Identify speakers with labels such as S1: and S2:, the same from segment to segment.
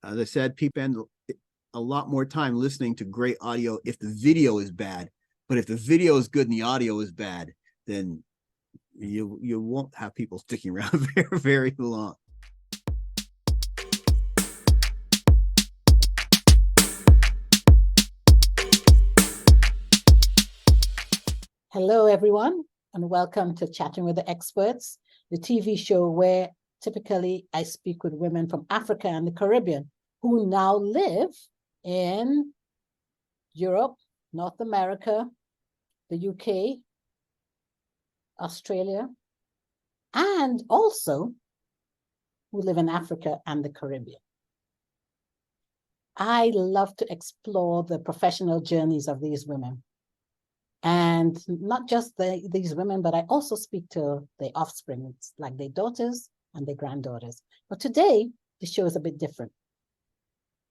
S1: As I said, people spend a lot more time listening to great audio if the video is bad. But if the video is good and the audio is bad, then you won't have people sticking around very, very long.
S2: Hello, everyone, and welcome to Chatting with the Experts, the TV show where typically I speak with women from Africa and the Caribbean who now live in Europe, North America, the UK, Australia, and also who live in Africa and the Caribbean. I love to explore the professional journeys of these women. And not just these women, but I also speak to their offspring, like their daughters and their granddaughters. But today, the show is a bit different.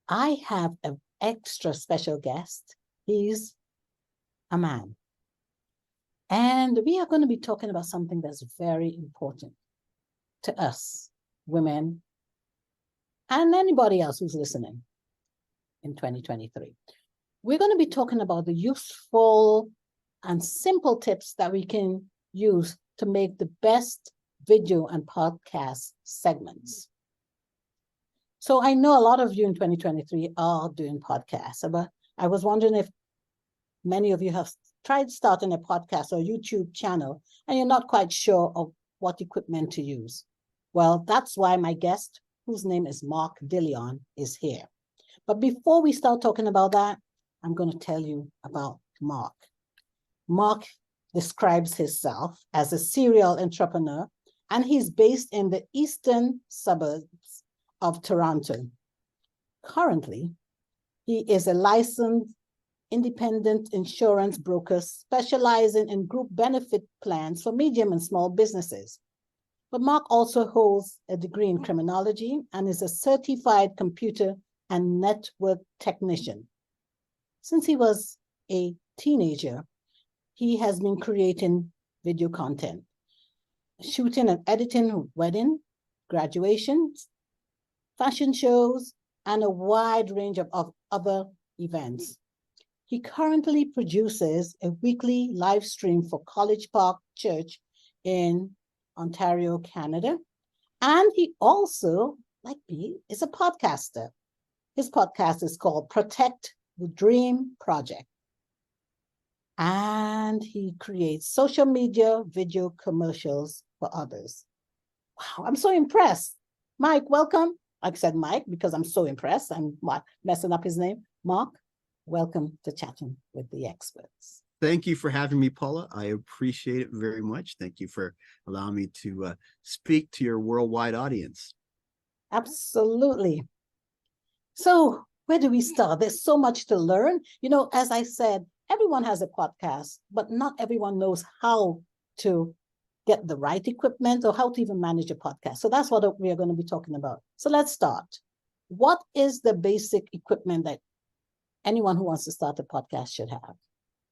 S2: I have an extra special guest. He's a man. And we are going to be talking about something that's very important to us, women, and anybody else who's listening in 2023. We're going to be talking about the useful and simple tips that we can use to make the best video and podcast segments. So I know a lot of you in 2023 are doing podcasts, but I was wondering if many of you have tried starting a podcast or YouTube channel and you're not quite sure of what equipment to use. Well, that's why my guest, whose name is Mark DeLeon, is here. But before we start talking about that, I'm going to tell you about Mark. Mark describes himself as a serial entrepreneur, and he's based in the eastern suburbs of Toronto. Currently, he is a licensed independent insurance broker specializing in group benefit plans for medium and small businesses. But Mark also holds a degree in criminology and is a certified computer and network technician. Since he was a teenager, he has been creating video content, shooting and editing wedding, graduations, fashion shows, and a wide range of other events. He currently produces a weekly live stream for College Park Church in Ontario, Canada. And he also, like me, is a podcaster. His podcast is called Protect the Dream Project. And he creates social media video commercials for others. Wow, I'm so impressed. Mike, welcome. I said Mike because I'm so impressed. I'm messing up his name. Mark, welcome to Chatting with the Experts.
S1: Thank you for having me, Paula. I appreciate it very much. Thank you for allowing me to speak to your worldwide audience.
S2: Absolutely. So where do we start? There's so much to learn. You know, as I said, everyone has a podcast, but not everyone knows how to get the right equipment or how to even manage a podcast. So that's what we are going to be talking about. So let's start. What is the basic equipment that anyone who wants to start a podcast should have?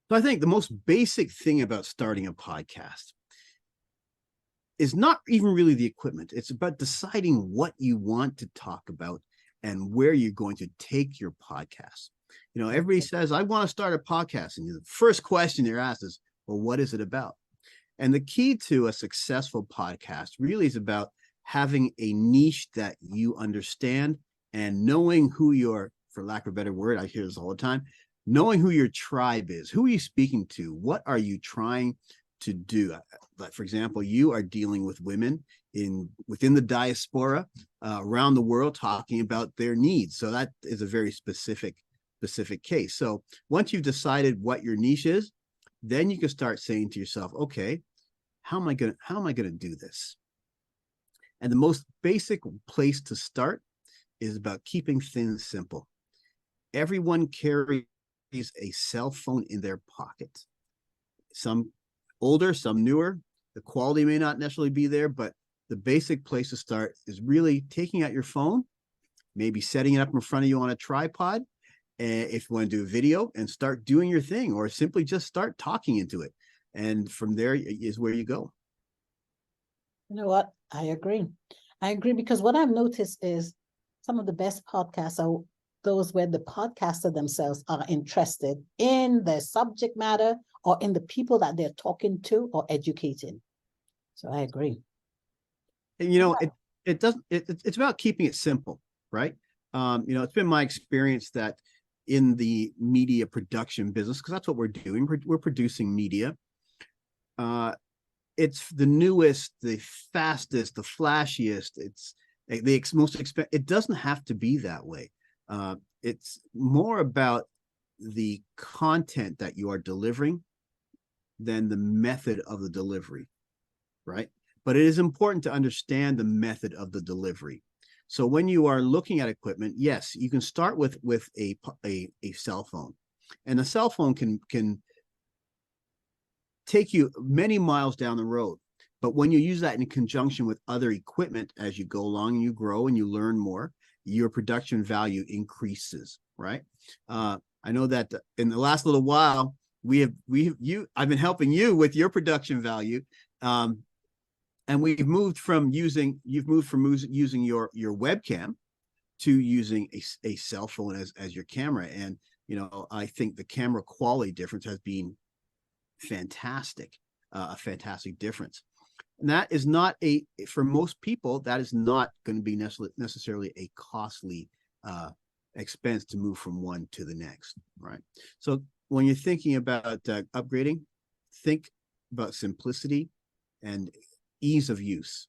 S1: So I think the most basic thing about starting a podcast is not even really the equipment. It's about deciding what you want to talk about and where you're going to take your podcast. You know, everybody says, I want to start a podcast. And the first question they're asked is, well, what is it about? And the key to a successful podcast really is about having a niche that you understand and knowing who your, for lack of a better word, I hear this all the time, knowing who your tribe is. Who are you speaking to? What are you trying to do? Like, for example, you are dealing with women within the diaspora around the world talking about their needs. So that is a very specific case. So once you've decided what your niche is, then you can start saying to yourself, okay, how am I gonna do this? And the most basic place to start is about keeping things simple. Everyone carries a cell phone in their pocket. Some older, some newer. The quality may not necessarily be there, but the basic place to start is really taking out your phone, maybe setting it up in front of you on a tripod, if you want to do a video, and start doing your thing, or simply just start talking into it. And from there is where you go.
S2: You know what? I agree. I agree because what I've noticed is some of the best podcasts are those where the podcaster themselves are interested in the subject matter or in the people that they're talking to or educating. So I agree.
S1: And, it's about keeping it simple, right? It's been my experience that in the media production business, because that's what we're doing, we're producing media. It's the newest, the fastest, the flashiest. It's the most expensive. It doesn't have to be that way. It's more about the content that you are delivering than the method of the delivery, right? But it is important to understand the method of the delivery. So when you are looking at equipment, yes, you can start with a cell phone, and a cell phone can take you many miles down the road. But when you use that in conjunction with other equipment as you go along and you grow and you learn more, your production value increases, right? I know that in the last little while, I've been helping you with your production value. And you've moved from using your webcam to using a cell phone as your camera. And, I think the camera quality difference has been fantastic, a fantastic difference. And that is not for most people, that is not going to be necessarily a costly expense to move from one to the next, right? So when you're thinking about upgrading, think about simplicity and ease of use.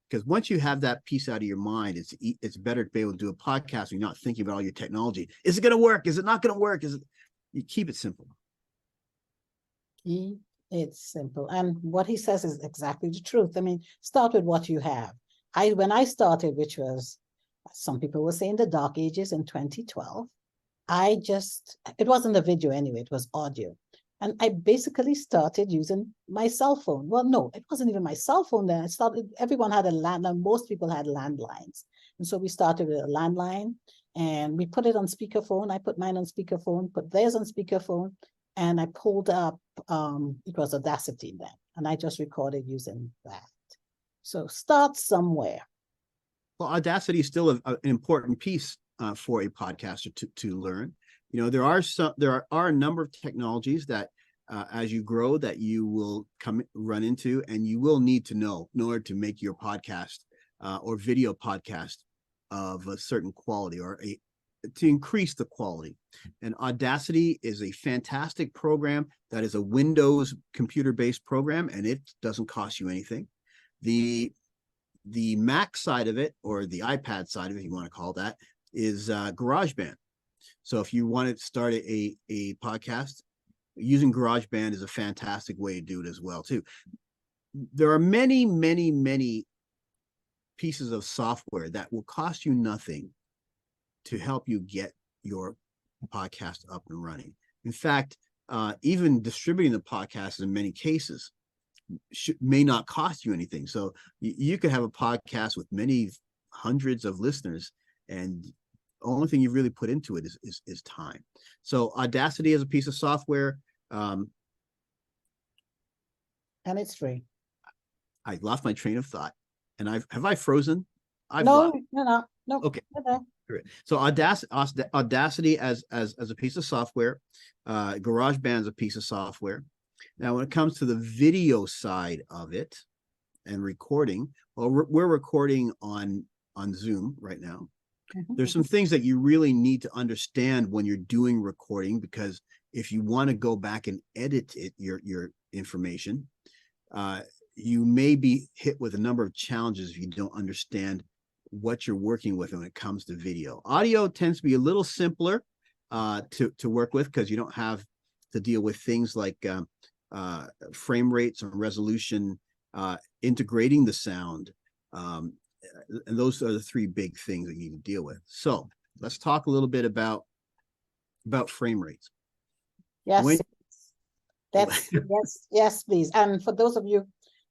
S1: Because once you have that piece out of your mind, it's better to be able to do a podcast when you're not thinking about all your technology. Is it going to work? Is it not going to work? You keep it simple.
S2: It's simple. And what he says is exactly the truth. I mean, start with what you have. When I started, which was, some people will say in the dark ages in 2012, it wasn't a video anyway, it was audio. And I basically started using my cell phone. Well, no, it wasn't even my cell phone then. Everyone had a landline. Most people had landlines. And so we started with a landline and we put it on speakerphone. I put mine on speakerphone, put theirs on speakerphone. And I pulled up, it was Audacity then. And I just recorded using that. So start somewhere.
S1: Well, Audacity is still an important piece for a podcaster to learn. There are a number of technologies that as you grow that you will run into and you will need to know in order to make your podcast or video podcast of a certain quality or to increase the quality. And Audacity is a fantastic program that is a Windows computer-based program, and it doesn't cost you anything. The Mac side of it, or the iPad side of it, if you want to call that, is GarageBand. So if you want to start a podcast, using GarageBand is a fantastic way to do it as well, too. There are many, many, many pieces of software that will cost you nothing to help you get your podcast up and running. In fact, even distributing the podcast in many cases may not cost you anything. So you could have a podcast with many hundreds of listeners, and the only thing you really put into it is time. So Audacity is a piece of software.
S2: And it's free.
S1: I lost my train of thought. And have I frozen?
S2: No.
S1: Okay. So Audacity as a piece of software, GarageBand is a piece of software. Now, when it comes to the video side of it and recording, well, we're recording on Zoom right now. Mm-hmm. There's some things that you really need to understand when you're doing recording, because if you want to go back and edit your information, you may be hit with a number of challenges if you don't understand what you're working with when it comes to video. Audio tends to be a little simpler to work with, because you don't have to deal with things like frame rates or resolution, integrating the sound. And those are the three big things that you need to deal with. So let's talk a little bit about frame rates.
S2: Yes, yes, please. And for those of you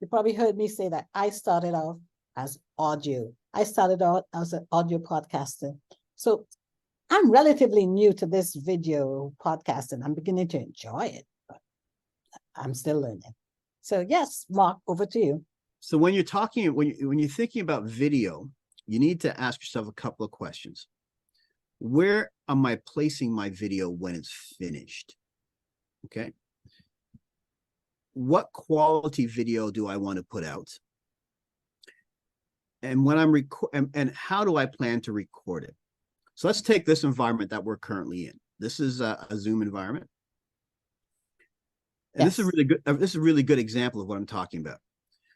S2: probably heard me say that I started out as audio. I started out as an audio podcaster. So I'm relatively new to this video podcasting. I'm beginning to enjoy it, but I'm still learning. So yes, Mark, over to you.
S1: So when you're thinking about video, you need to ask yourself a couple of questions. Where am I placing my video when it's finished? Okay. What quality video do I want to put out? And when I'm and how do I plan to record it? So let's take this environment that we're currently in. This is a Zoom environment. And yes. This is really good. This is a really good example of what I'm talking about.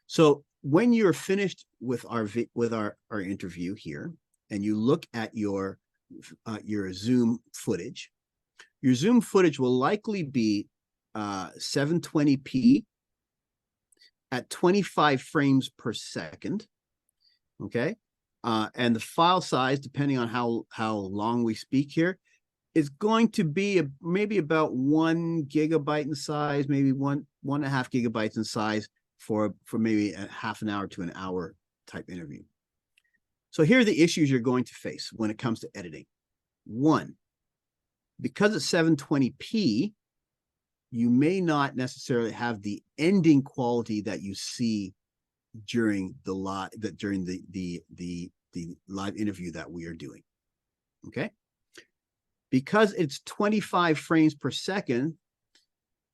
S1: So when you're finished with our interview here, and you look at your Zoom footage, your Zoom footage will likely be 720p at 25 frames per second. Okay. And the file size, depending on how long we speak here, is going to be maybe about 1 gigabyte in size, maybe 1.5 gigabytes in size for maybe a half an hour to an hour type interview. So here are the issues you're going to face when it comes to editing. One, because it's 720p, you may not necessarily have the ending quality that you see during the live interview that we are doing. Okay. Because it's 25 frames per second,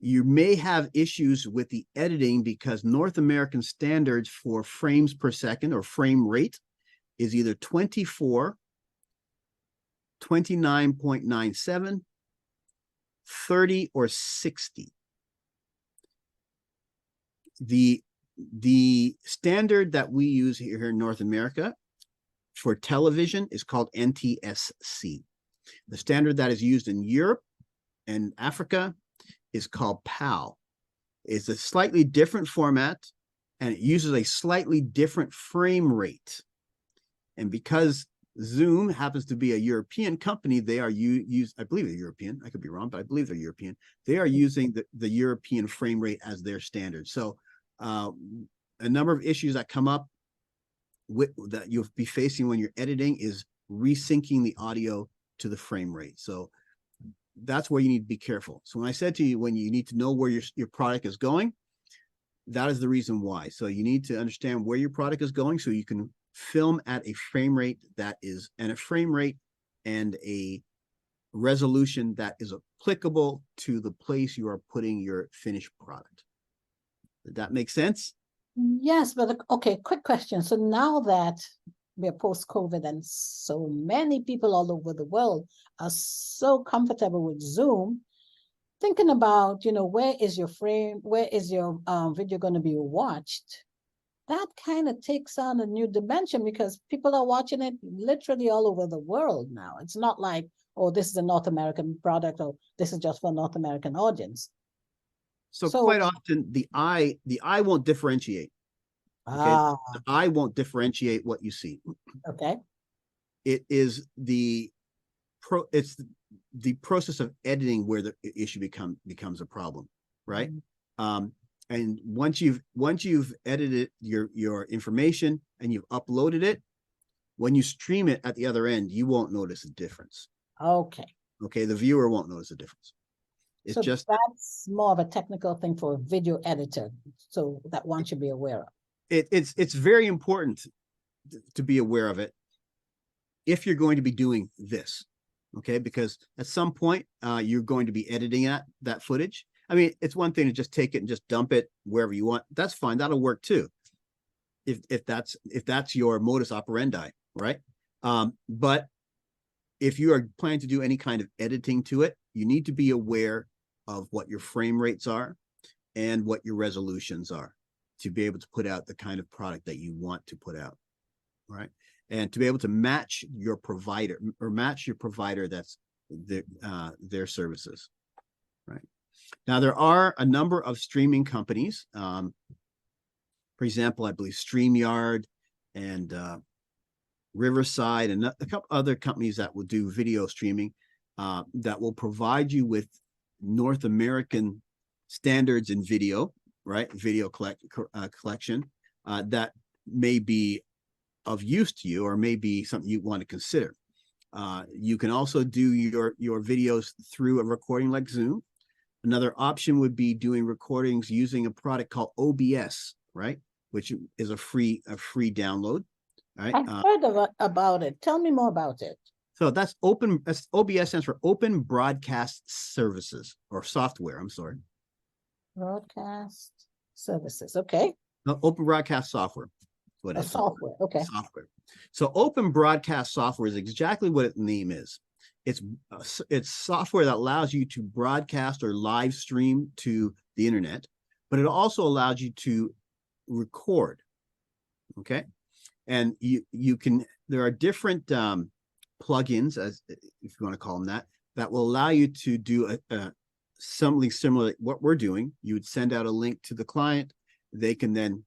S1: you may have issues with the editing because North American standards for frames per second or frame rate is either 24, 29.97, 30, or 60. The standard that we use here in North America for television is called NTSC. The standard that is used in Europe and Africa is called PAL. It's a slightly different format, and it uses a slightly different frame rate. And because Zoom happens to be a European company, they are I believe they're European. I could be wrong, but I believe they're European. They are using the European frame rate as their standard. So a number of issues that come up that you'll be facing when you're editing is resyncing the audio to the frame rate. So that's where you need to be careful. So when I said to you, when you need to know where your product is going, that is the reason why. So you need to understand where your product is going so you can film at a frame rate and a resolution that is applicable to the place you are putting your finished product. Did that make sense?
S2: Yes, but okay, quick question. So now that we're post-COVID and so many people all over the world are so comfortable with Zoom, thinking about, where is your video going to be watched? That kind of takes on a new dimension because people are watching it literally all over the world now. It's not like, oh, this is a North American product or this is just for a North American audience.
S1: So quite often the eye won't differentiate. Okay. The eye won't differentiate what you see.
S2: Okay.
S1: It is the process of editing where the issue becomes a problem, right? Mm-hmm. And once you've edited your information and you've uploaded it, when you stream it at the other end, you won't notice a difference.
S2: Okay.
S1: Okay. The viewer won't notice a difference. It's just
S2: that's more of a technical thing for a video editor, so that one should be aware of.
S1: It's very important to be aware of it if you're going to be doing this, okay? Because at some point you're going to be editing that footage. I mean, it's one thing to just take it and just dump it wherever you want. That's fine. That'll work too, if that's your modus operandi, right? But if you are planning to do any kind of editing to it, you need to be aware of what your frame rates are and what your resolutions are to be able to put out the kind of product that you want to put out, right? And to be able to match your provider that's their services, right? Now, there are a number of streaming companies. For example, I believe StreamYard and Riverside and a couple other companies that will do video streaming that will provide you with North American standards in video, right? Video collection that may be of use to you or may be something you want to consider. You can also do your videos through a recording like Zoom. Another option would be doing recordings using a product called OBS, right? Which is a free download. Right.
S2: I've heard about it. Tell me more about it.
S1: So that's open. OBS stands for Open Broadcast Services or software. I'm sorry.
S2: Broadcast services. Okay.
S1: No, Open Broadcast Software. What is
S2: software? Okay.
S1: Software. So Open Broadcast Software is exactly what its name is. It's software that allows you to broadcast or live stream to the internet, but it also allows you to record. Okay, and you can. There are different plugins, as if you want to call them that will allow you to do something similar to what we're doing. You would send out a link to the client. They can then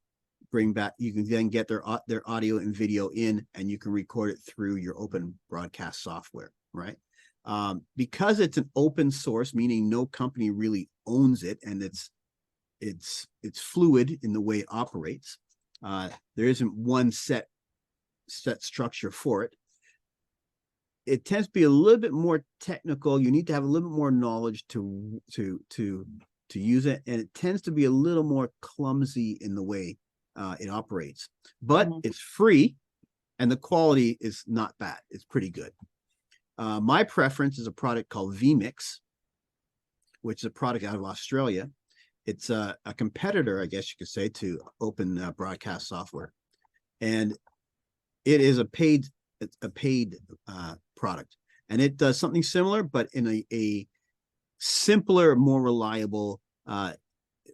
S1: bring back, you can then get their audio and video in, and you can record it through your open broadcast software, right? Because it's an open source, meaning no company really owns it, and it's fluid in the way it operates. There isn't one set structure for it. It tends to be a little bit more technical. You need to have a little bit more knowledge to use it, and it tends to be a little more clumsy in the way it operates. But it's free, and the quality is not bad. It's pretty good. My preference is a product called vMix, which is a product out of Australia. It's a competitor, I guess you could say, to open broadcast software, and it is a paid product, and it does something similar, but in a simpler, more reliable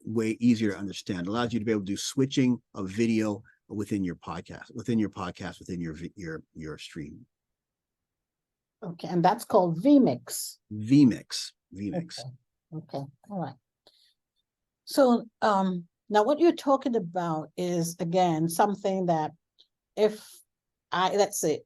S1: way, easier to understand. It allows you to be able to do switching of video within your podcast, within your stream.
S2: Okay, and that's called vMix.
S1: vMix.
S2: Okay, all right. So now what you're talking about is, again, something that let's say,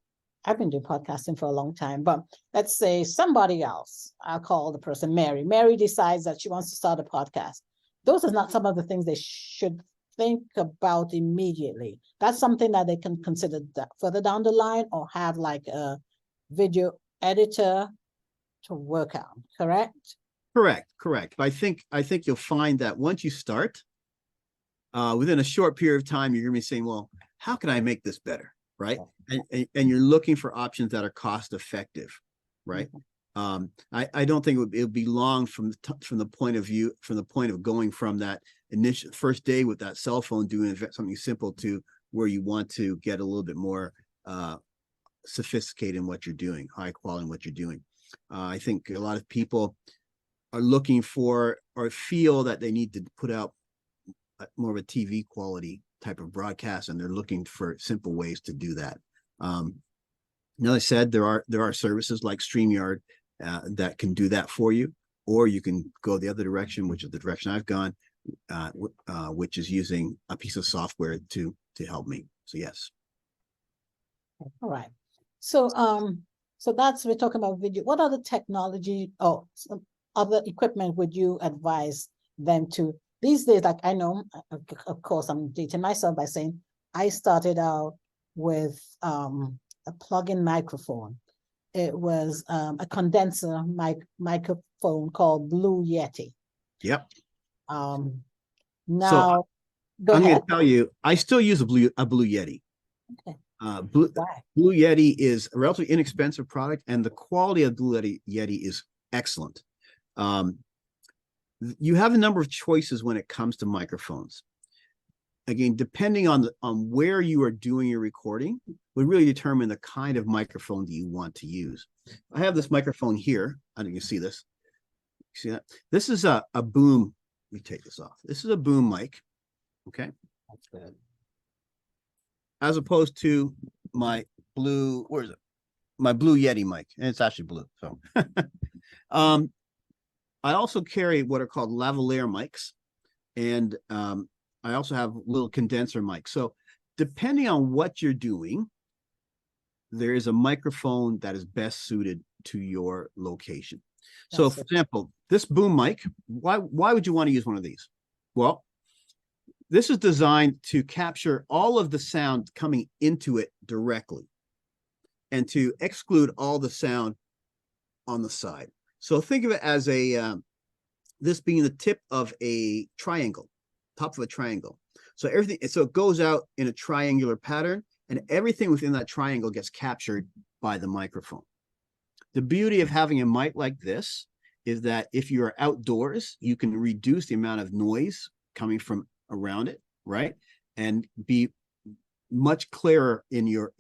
S2: I've been doing podcasting for a long time, but let's say somebody else, I'll call the person Mary. Mary decides that she wants to start a podcast. Those are not some of the things they should think about immediately. That's something that they can consider further down the line, or have like a video editor to work on, correct?
S1: Correct. But I think you'll find that once you start, within a short period of time, you're going to be saying, well, how can I make this better? Right. And you're looking for options that are cost effective. Right. I don't think it would be long from the point of going from that initial first day with that cell phone doing something simple to where you want to get a little bit more sophisticated in what you're doing, high quality in what you're doing. I think a lot of people are looking for, or feel that they need to put out more of a TV quality type of broadcast, and they're looking for simple ways to do that. As I said, there are services like StreamYard that can do that for you, or you can go the other direction, which is the direction I've gone, which is using a piece of software to help me. So yes.
S2: All right. So that's, we're talking about video. What other technology or some other equipment would you advise them to these days? Like, I know, of course, I'm dating myself by saying I started out with a plug-in microphone. It was a condenser microphone called Blue Yeti.
S1: Yep.
S2: Now,
S1: so
S2: go
S1: I'm
S2: ahead.
S1: going to tell you, I still use a Blue Yeti.
S2: Okay.
S1: Blue Yeti is a relatively inexpensive product, and the quality of Blue Yeti is excellent. You have a number of choices when it comes to microphones. Again, depending on where you are doing your recording, would really determine the kind of microphone that you want to use. I have this microphone here. I don't know if you see this. See that? This is a boom. Let me take this off. This is a boom mic. Okay.
S2: That's good.
S1: As opposed to my blue, where is it? My Blue Yeti mic, and it's actually blue. So, I also carry what are called lavalier mics, and I also have little condenser mics. So, depending on what you're doing, there is a microphone that is best suited to your location. So, for example, this boom mic, why would you want to use one of these? Well, this is designed to capture all of the sound coming into it directly and to exclude all the sound on the side. So think of it as this being the tip of a triangle, top of a triangle. So it goes out in a triangular pattern, and everything within that triangle gets captured by the microphone. The beauty of having a mic like this is that if you're outdoors, you can reduce the amount of noise coming from around it, right? And be much clearer in your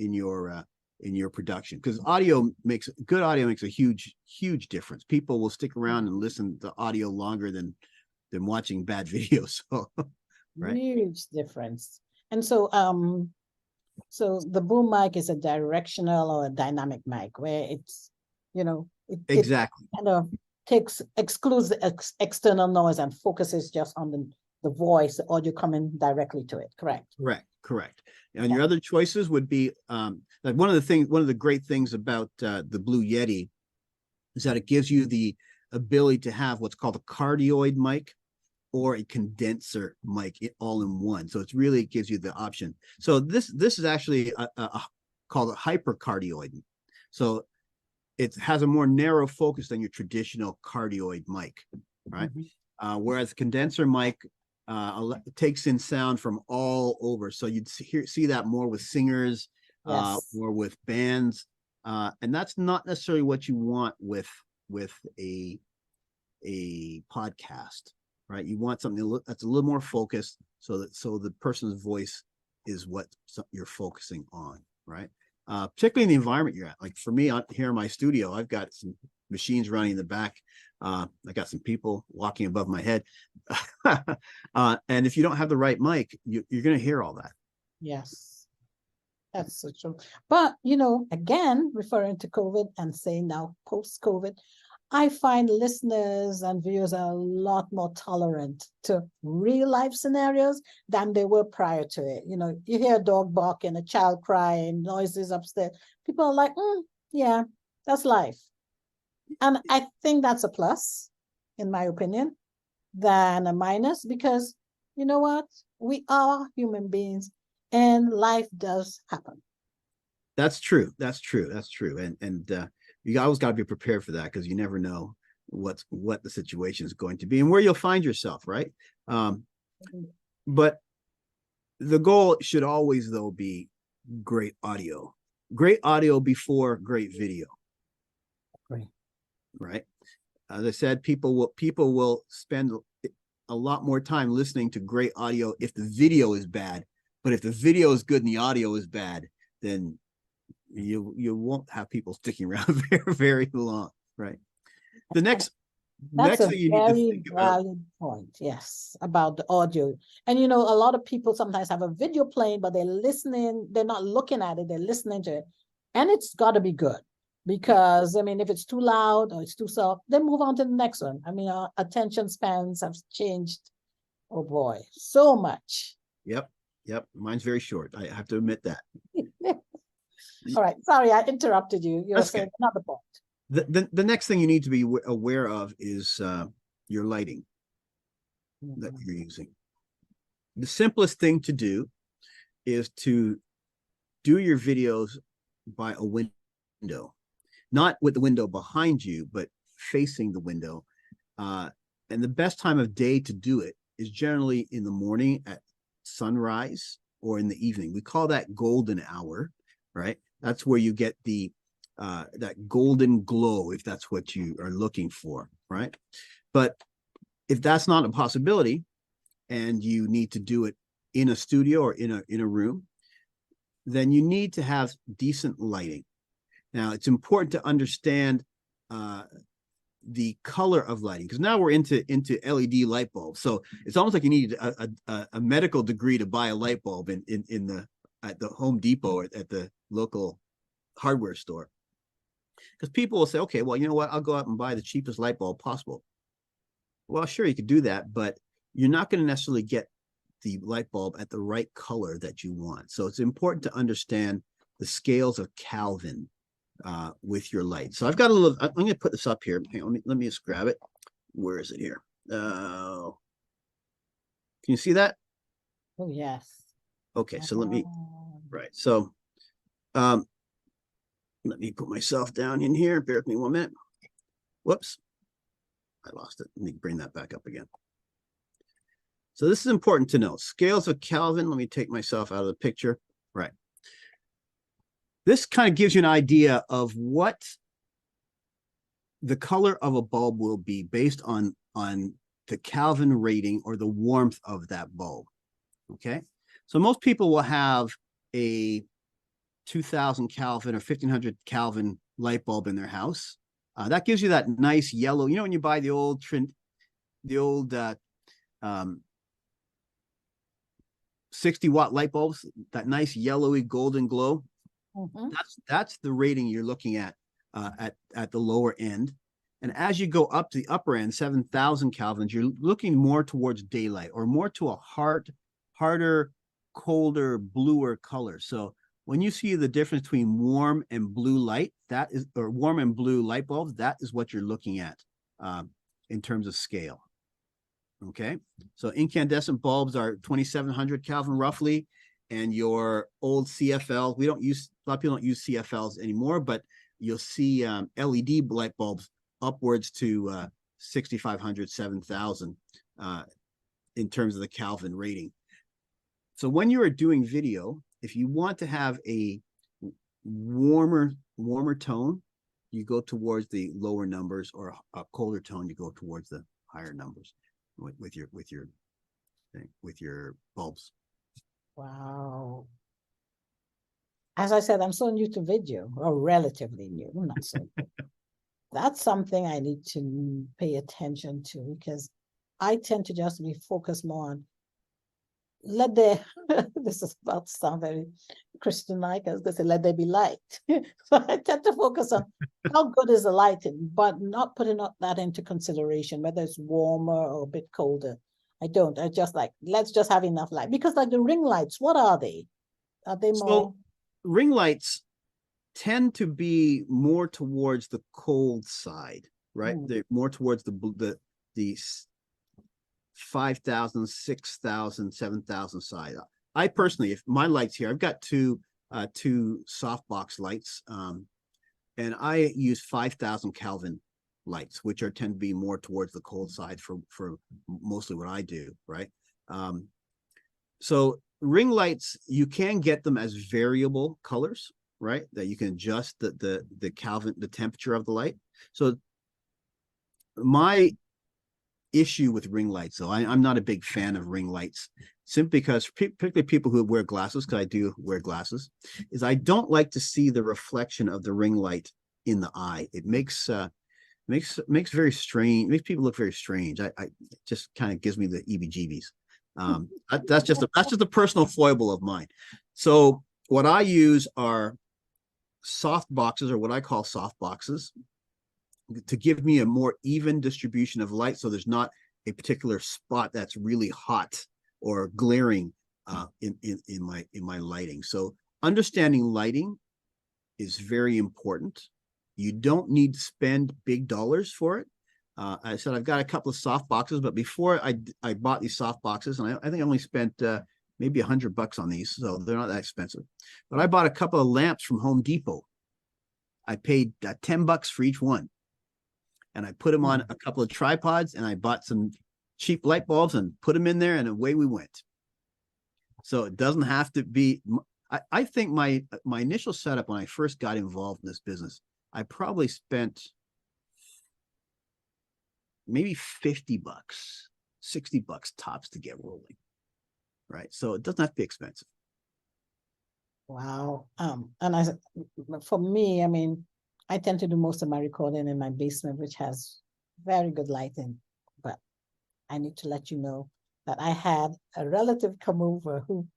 S1: production, because good audio makes a huge difference. People will stick around and listen to audio longer than watching bad videos. So, right?
S2: Huge difference. And so so the boom mic is a directional or a dynamic mic where it's, you know,
S1: Exactly.
S2: it kind of excludes the external noise and focuses just on the voice, the audio coming directly to it. Correct.
S1: Correct. And your other choices would be like one of the great things about the Blue Yeti is that it gives you the ability to have what's called a cardioid mic or a condenser mic all in one. So it really gives you the option. So this is actually called a hypercardioid. So it has a more narrow focus than your traditional cardioid mic, right? Whereas condenser mic takes in sound from all over. So you'd see that more with singers, or with bands. And that's not necessarily what you want with a podcast, right? You want something that's a little more focused, so the person's voice is what you're focusing on, right? Particularly in the environment you're at. Like for me, here in my studio, I've got some machines running in the back. I got some people walking above my head. And if you don't have the right mic, you're going to hear all that.
S2: Yes, that's so true. But, again, referring to COVID and saying now post-COVID, I find listeners and viewers are a lot more tolerant to real life scenarios than they were prior to it. You hear a dog barking, a child crying, noises upstairs. People are like, yeah, that's life. And I think that's a plus, in my opinion, than a minus, because you know what? We are human beings and life does happen.
S1: That's true. And you always got to be prepared for that, because you never know what the situation is going to be and where you'll find yourself, right? But the goal should always, though, be great audio before great video. Right. As I said, people will spend a lot more time listening to great audio if the video is bad. But if the video is good and the audio is bad, then you won't have people sticking around very, very long, right? That's
S2: a very valid point, yes, about the audio. And a lot of people sometimes have a video playing, but they're listening, they're not looking at it, they're listening to it. And it's got to be good, because if it's too loud or it's too soft, then move on to the next one. Our attention spans have changed, oh boy, so much.
S1: Yep. Mine's very short. I have to admit that.
S2: All right. Sorry, I interrupted you. You're saying another point.
S1: The next thing you need to be aware of is your lighting that you're using. The simplest thing to do is to do your videos by a window, not with the window behind you, but facing the window. And the best time of day to do it is generally in the morning at sunrise or in the evening. We call that golden hour, right? That's where you get that golden glow, if that's what you are looking for, right? But if that's not a possibility and you need to do it in a studio or in a room, then you need to have decent lighting. Now, it's important to understand the color of lighting, because now we're into LED light bulbs. So it's almost like you need a medical degree to buy a light bulb at the Home Depot or at the local hardware store. Because people will say, okay, well, you know what? I'll go out and buy the cheapest light bulb possible. Well, sure, you could do that, but you're not going to necessarily get the light bulb at the right color that you want. So it's important to understand the scales of Kelvin with your light. So I've got I'm going to put this up here. Hang on, let me just grab it. Where is it here? Can you see that?
S2: Oh, yes.
S1: Okay, so right. So let me put myself down in here. Bear with me 1 minute. Whoops. I lost it. Let me bring that back up again. So this is important to know. Scales of Kelvin. Let me take myself out of the picture. Right. this kind of gives you an idea of what the color of a bulb will be based on the Kelvin rating or the warmth of that bulb. Okay, so most people will have a 2000 Kelvin or 1500 Kelvin light bulb in their house. That gives you that nice yellow. You know, when you buy the old 60-watt light bulbs, that nice yellowy golden glow.
S2: Mhm.
S1: That's the rating you're looking at the lower end. And as you go up to the upper end, 7000 Kelvins, you're looking more towards daylight or more to a harder, colder, bluer color. So when you see the difference between warm and blue light, that is, or warm and blue light bulbs, that is what you're looking at in terms of scale. Okay, so incandescent bulbs are 2700 Kelvin roughly, and your old CFL, we don't use, a lot of people don't use CFLs anymore, but you'll see LED light bulbs upwards to 6500, 7000 in terms of the Kelvin rating. So when you are doing video, if you want to have a warmer tone, you go towards the lower numbers, or a colder tone, you go towards the higher numbers with your bulbs.
S2: Wow. As I said, I'm so new to video, or relatively new, not so. That's something I need to pay attention to, because I tend to just be focused more on let there, this is about to sound very Christian-like, I was going to say, let there be light. So I tend to focus on how good is the lighting, but not putting that into consideration, whether it's warmer or a bit colder. I don't. I just like, let's just have enough light. Because like the ring lights, what are they? Are they more?
S1: So ring lights tend to be more towards the cold side, right? They're more towards the 5,000, 6,000, 7,000 side. I personally, if my lights here, I've got two softbox lights, and I use 5,000 Kelvin lights, which tend to be more towards the cold side for mostly what I do, right? So ring lights, you can get them as variable colors, right? That you can adjust the Kelvin, the temperature of the light. So my issue with ring lights, though, I'm not a big fan of ring lights, simply because, particularly people who wear glasses, because I do wear glasses, is I don't like to see the reflection of the ring light in the eye. It makes very strange, makes people look very strange. I just kind of gives me the EBGBs. That's just a personal foible of mine. So what I use are soft boxes, or what I call soft boxes, to give me a more even distribution of light, so there's not a particular spot that's really hot or glaring in my lighting. So understanding lighting is very important. You don't need to spend big dollars for it. I said I've got a couple of soft boxes, but before I bought these soft boxes, and I think I only spent maybe $100 on these, so they're not that expensive. But I bought a couple of lamps from Home Depot. I paid $10 for each one. And I put them on a couple of tripods, and I bought some cheap light bulbs and put them in there, and away we went. So it doesn't have to be. I think my initial setup when I first got involved in this business, I probably spent maybe $50, $60 tops to get rolling. Right. So it doesn't have to be expensive.
S2: Wow. And for me, I mean, I tend to do most of my recording in my basement, which has very good lighting. But I need to let you know that I had a relative come over who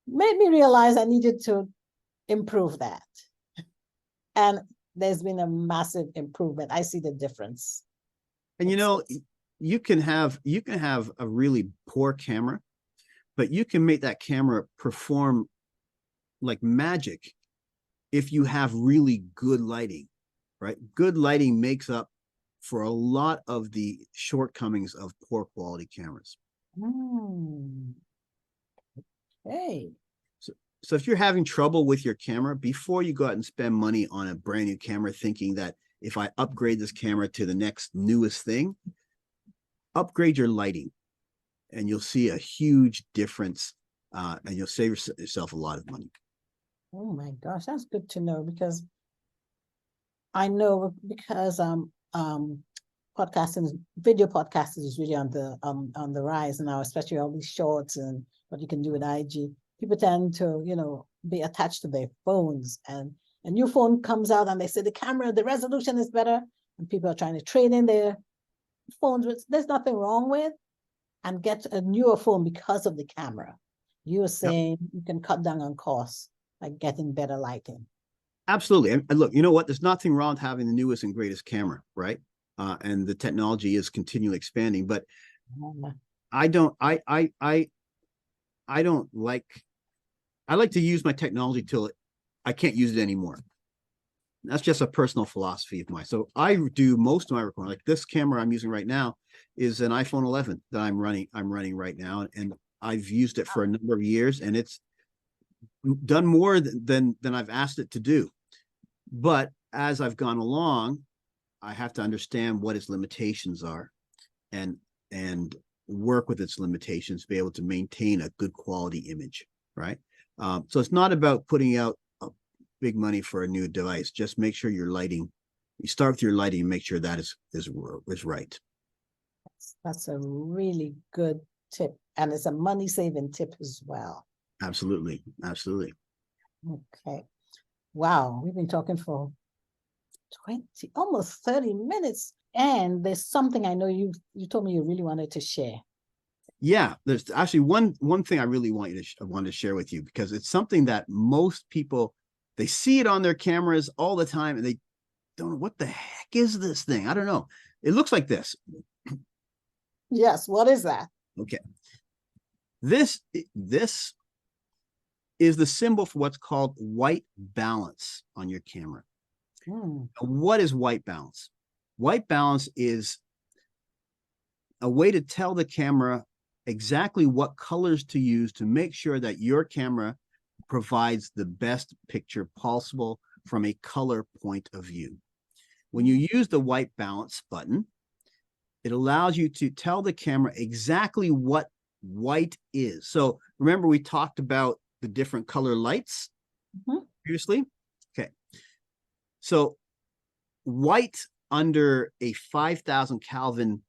S2: made me realize I needed to improve that. And there's been a massive improvement. I see the difference.
S1: And you know, you can have a really poor camera, but you can make that camera perform like magic if you have really good lighting, right? Good lighting makes up for a lot of the shortcomings of poor quality cameras.
S2: Hey.
S1: So if you're having trouble with your camera, before you go out and spend money on a brand new camera, thinking that if I upgrade this camera to the next newest thing, upgrade your lighting, and you'll see a huge difference, and you'll save yourself a lot of money.
S2: Oh my gosh, that's good to know because I know because podcasting, video podcasting is really on the rise now, especially all these shorts and what you can do with IG. People tend to, be attached to their phones, and a new phone comes out and they say the camera, the resolution is better, and people are trying to trade in their phones, which there's nothing wrong with, and get a newer phone because of the camera. You were
S1: Yep.
S2: saying you can cut down on costs by getting better lighting.
S1: Absolutely. And look, you know what? There's nothing wrong with having the newest and greatest camera, right? And the technology is continually expanding. But I don't, I don't like. I like to use my technology till I can't use it anymore. That's just a personal philosophy of mine. So I do most of my recording. Like this camera I'm using right now is an iPhone 11 that I'm running right now, and I've used it for a number of years, and it's done more than I've asked it to do. But as I've gone along, I have to understand what its limitations are, and work with its limitations to be able to maintain a good quality image, right? So it's not about putting out big money for a new device. Just make sure your lighting, you start with your lighting and make sure that is right.
S2: That's a really good tip. And it's a money saving tip as well.
S1: Absolutely. Absolutely.
S2: Okay. Wow. We've been talking for 20, almost 30 minutes. And there's something I know you told me you really wanted to share.
S1: Yeah, there's actually one thing I really want to share with you, because it's something that most people, they see it on their cameras all the time and they don't know what the heck is this thing. I don't know. It looks like this.
S2: Yes, what is that?
S1: Okay. This is the symbol for what's called white balance on your camera. What is white balance? White balance is a way to tell the camera exactly what colors to use to make sure that your camera provides the best picture possible from a color point of view. When you use the white balance button, it allows you to tell the camera exactly what white is. So remember, we talked about the different color lights previously? Okay. So white under a 5,000 Kelvin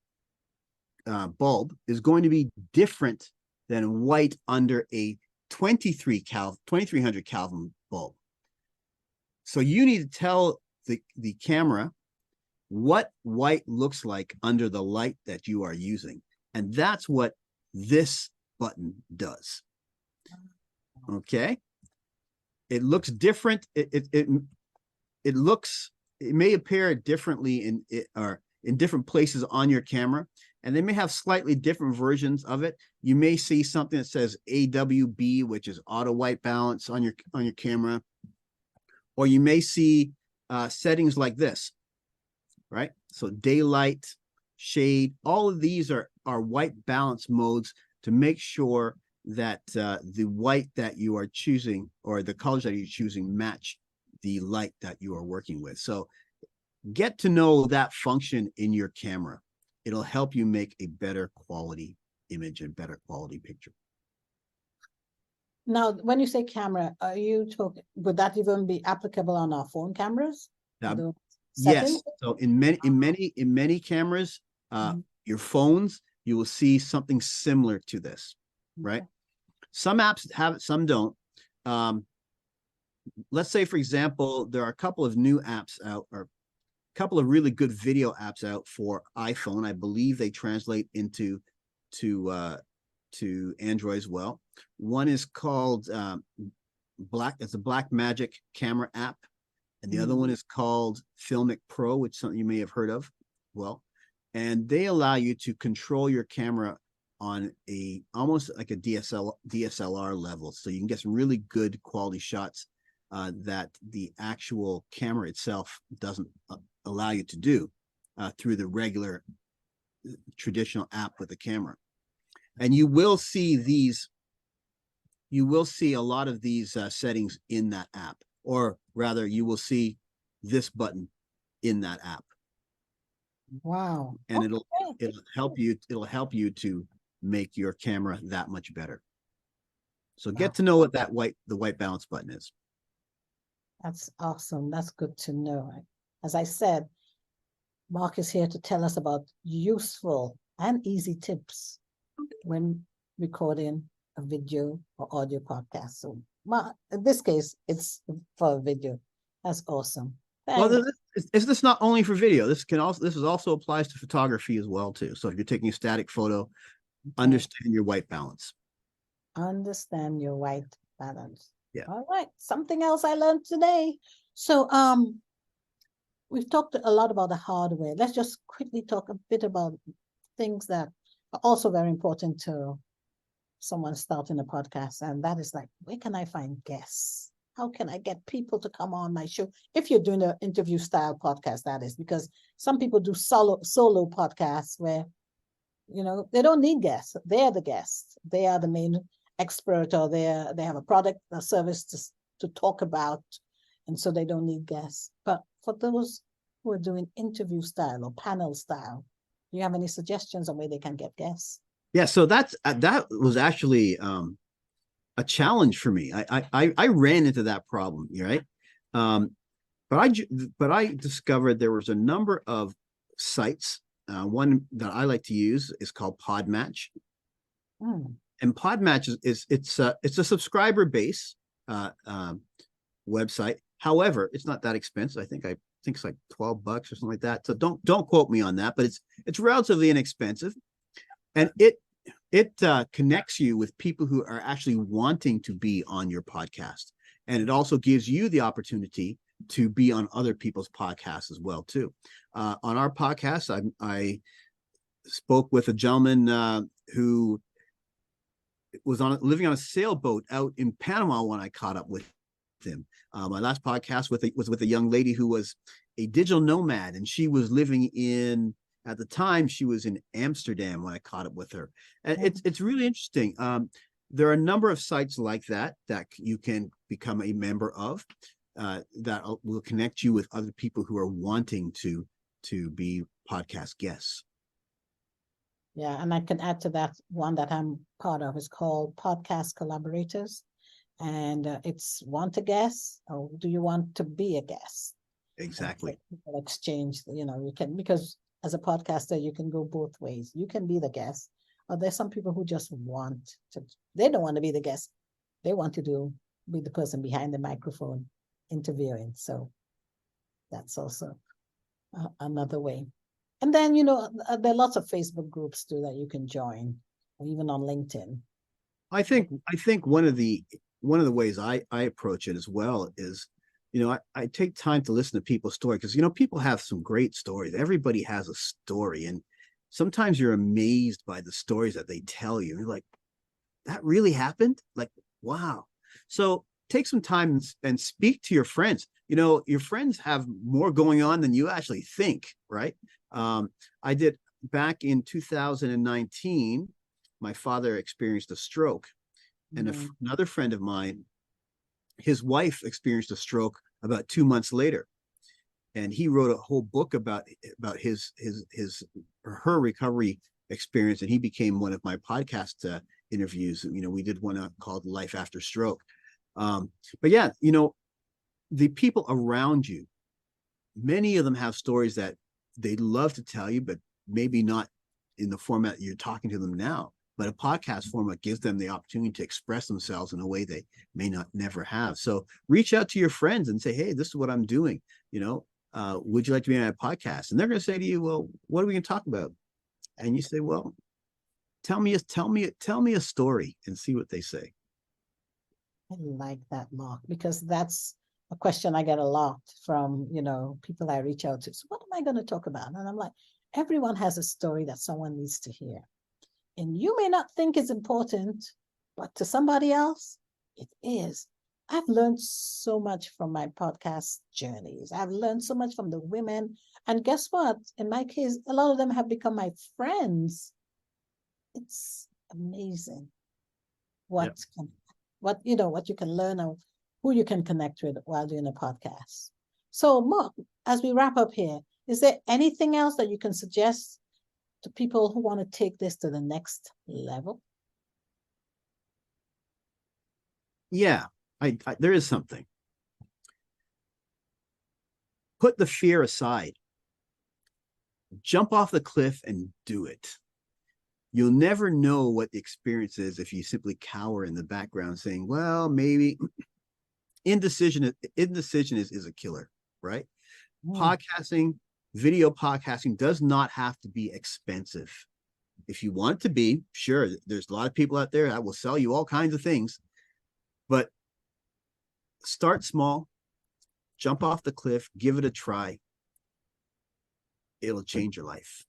S1: bulb is going to be different than white under a 2300 Kelvin bulb. So you need to tell the camera what white looks like under the light that you are using. And that's what this button does. Okay. It looks different. It looks, it may appear differently in different places on your camera, and they may have slightly different versions of it. You may see something that says AWB, which is auto white balance on your camera, or you may see settings like this, right? So daylight, shade, all of these are white balance modes to make sure that the white that you are choosing, or the colors that you're choosing, match the light that you are working with. So get to know that function in your camera. It'll help you make a better quality image and better quality picture.
S2: Now, when you say camera, are you talking, would that even be applicable on our phone cameras?
S1: Yes. So in many cameras, your phones, you will see something similar to this, right? Some apps have it, some don't. Let's say, for example, there are a couple of new apps out, or a couple of really good video apps out for iPhone. I believe they translate into to Android as well. One is called it's a Black Magic camera app, and the other one is called Filmic Pro, which is something you may have heard of. Well, and they allow you to control your camera on a almost like a DSLR level, so you can get some really good quality shots that the actual camera itself doesn't allow you to do through the regular traditional app with the camera. And you will see a lot of these settings in that app, or rather you will see this button in that app.
S2: Wow.
S1: And it'll help you to make your camera that much better. So get to know what the white balance button is.
S2: That's awesome. That's good to know. As I said, Mark is here to tell us about useful and easy tips when recording a video or audio podcast. So, Mark, in this case, it's for a video. That's awesome.
S1: Well,
S2: Thanks.
S1: this not only for video. This is also applies to photography as well too. So if you're taking a static photo, understand your white balance.
S2: Understand your white balance.
S1: Yeah.
S2: All right. Something else I learned today. So, we've talked a lot about the hardware. Let's just quickly talk a bit about things that are also very important to someone starting a podcast. And that is like, where can I find guests? How can I get people to come on my show? If you're doing an interview style podcast, that is, because some people do solo podcasts where, they don't need guests. They're the guests. They are the main expert, or they have a product or service to talk about. And so they don't need guests. But for those who are doing interview style or panel style, do you have any suggestions on where they can get guests?
S1: Yeah. So that was actually a challenge for me. I ran into that problem, right? But I discovered there was a number of sites. One that I like to use is called Podmatch, and Podmatch it's a subscriber base website. However, it's not that expensive. I think it's like $12 or something like that. So don't quote me on that, but it's relatively inexpensive, and it connects you with people who are actually wanting to be on your podcast, and it also gives you the opportunity to be on other people's podcasts as well too. On our podcast, I spoke with a gentleman who was living on a sailboat out in Panama when I caught up with him. My last podcast was with a young lady who was a digital nomad, and she was living at the time she was in Amsterdam when I caught up with her. And it's really interesting. There are a number of sites like that you can become a member of, that will connect you with other people who are wanting to be podcast guests.
S2: Yeah, and I can add to that one that I'm part of is called Podcast Collaborators. And it's want a guest, or do you want to be a guest?
S1: Exactly.
S2: People exchange, you can, because as a podcaster, you can go both ways. You can be the guest, or there's some people who just they don't want to be the guest. They want to be the person behind the microphone interviewing. So that's also another way. And then, there are lots of Facebook groups too that you can join, or even on LinkedIn.
S1: I think one of the ways I approach it as well is, I take time to listen to people's story, because people have some great stories. Everybody has a story, and sometimes you're amazed by the stories that they tell you. You're like, that really happened? Like, wow. So take some time and speak to your friends. Your friends have more going on than you actually think, right? I did back in 2019. My father experienced a stroke, and another friend of mine, his wife experienced a stroke about 2 months later, and he wrote a whole book about her recovery experience, and he became one of my podcast interviews. We did one called Life After Stroke. But yeah, the people around you, many of them have stories that they'd love to tell you, but maybe not in the format you're talking to them now. But a podcast format gives them the opportunity to express themselves in a way they may never have. So reach out to your friends and say, hey, this is what I'm doing. Would you like to be on a podcast? And they're going to say to you, well, what are we going to talk about? And you say, well, tell me a story, and see what they say.
S2: I like that, Mark, because that's a question I get a lot from, people I reach out to. So what am I going to talk about? And I'm like, everyone has a story that someone needs to hear. And you may not think it's important, but to somebody else, it is. I've learned so much from my podcast journeys. I've learned so much from the women. And guess what? In my case, a lot of them have become my friends. It's amazing what you can learn, or who you can connect with while doing a podcast. So, Mark, as we wrap up here, is there anything else that you can suggest to people who want to take this to the next level?
S1: Yeah, there is something. Put the fear aside. Jump off the cliff and do it. You'll never know what the experience is if you simply cower in the background saying, well, maybe. Indecision is a killer, right? Podcasting, video podcasting does not have to be expensive. If you want it to be, sure, there's a lot of people out there that will sell you all kinds of things, but start small, jump off the cliff, give it a try. It'll change your life.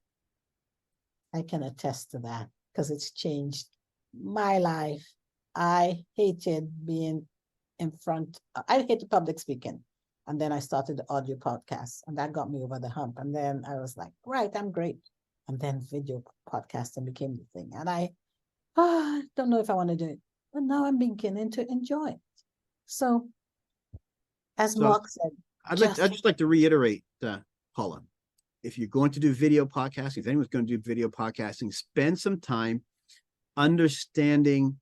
S2: I can attest to that because it's changed my life. I hated being in front. I hated public speaking. And then I started the audio podcast, and that got me over the hump. And then I was like, right, I'm great. And then video podcasting became the thing. And I don't know if I want to do it, but now I'm beginning to enjoy it. So, as Mark said,
S1: I'd just like to reiterate, Paula, if you're going to do video podcasting, if anyone's going to do video podcasting, spend some time understanding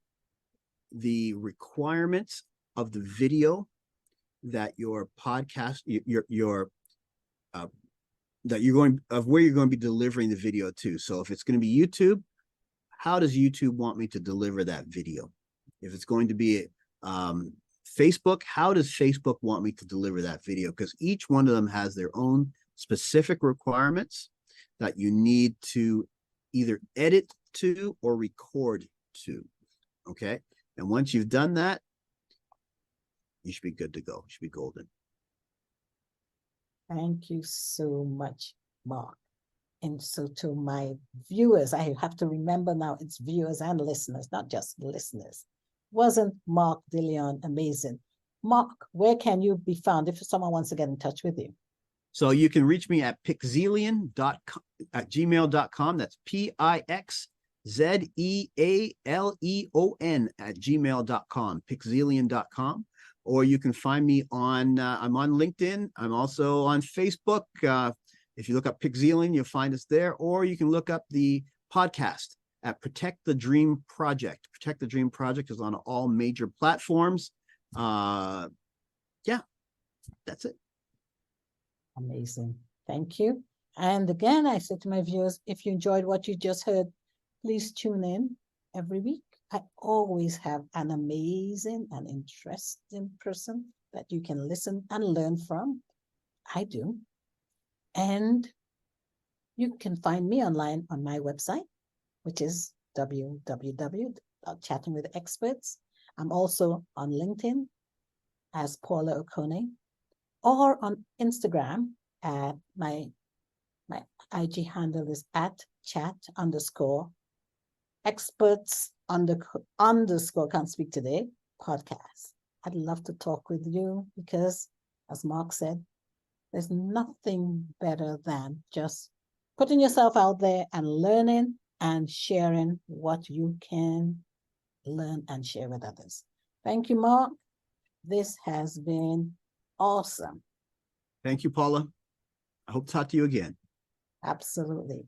S1: the requirements of the video that your podcast, that you're going, of where you're going to be delivering the video to. So if it's going to be YouTube, how does YouTube want me to deliver that video? If it's going to be Facebook, how does Facebook want me to deliver that video? Because each one of them has their own specific requirements that you need to either edit to or record to. Okay. And once you've done that, you should be good to go. You should be golden.
S2: Thank you so much, Mark. And so to my viewers, I have to remember now it's viewers and listeners, not just listeners. Wasn't Mark DeLeon amazing? Mark, where can you be found if someone wants to get in touch with you?
S1: So you can reach me at pixzeleon.com at gmail.com. That's PIXZEALEON at gmail.com, pixzeleon.com. Or you can find me on, I'm on LinkedIn. I'm also on Facebook. If you look up PixZeleon, you'll find us there. Or you can look up the podcast at Protect the Dream Project. Protect the Dream Project is on all major platforms. Yeah, that's it.
S2: Amazing. Thank you. And again, I said to my viewers, if you enjoyed what you just heard, please tune in every week. I always have an amazing and interesting person that you can listen and learn from. I do. And you can find me online on my website, which is www.chattingwithexperts. I'm also on LinkedIn as Paula Okone, or on Instagram at my IG handle is at chat_experts_ can't speak today podcast. I'd love to talk with you because, as Mark said, there's nothing better than just putting yourself out there and learning and sharing what you can learn and share with others. Thank you, Mark. This has been awesome.
S1: Thank you, Paula. I hope to talk to you again.
S2: Absolutely.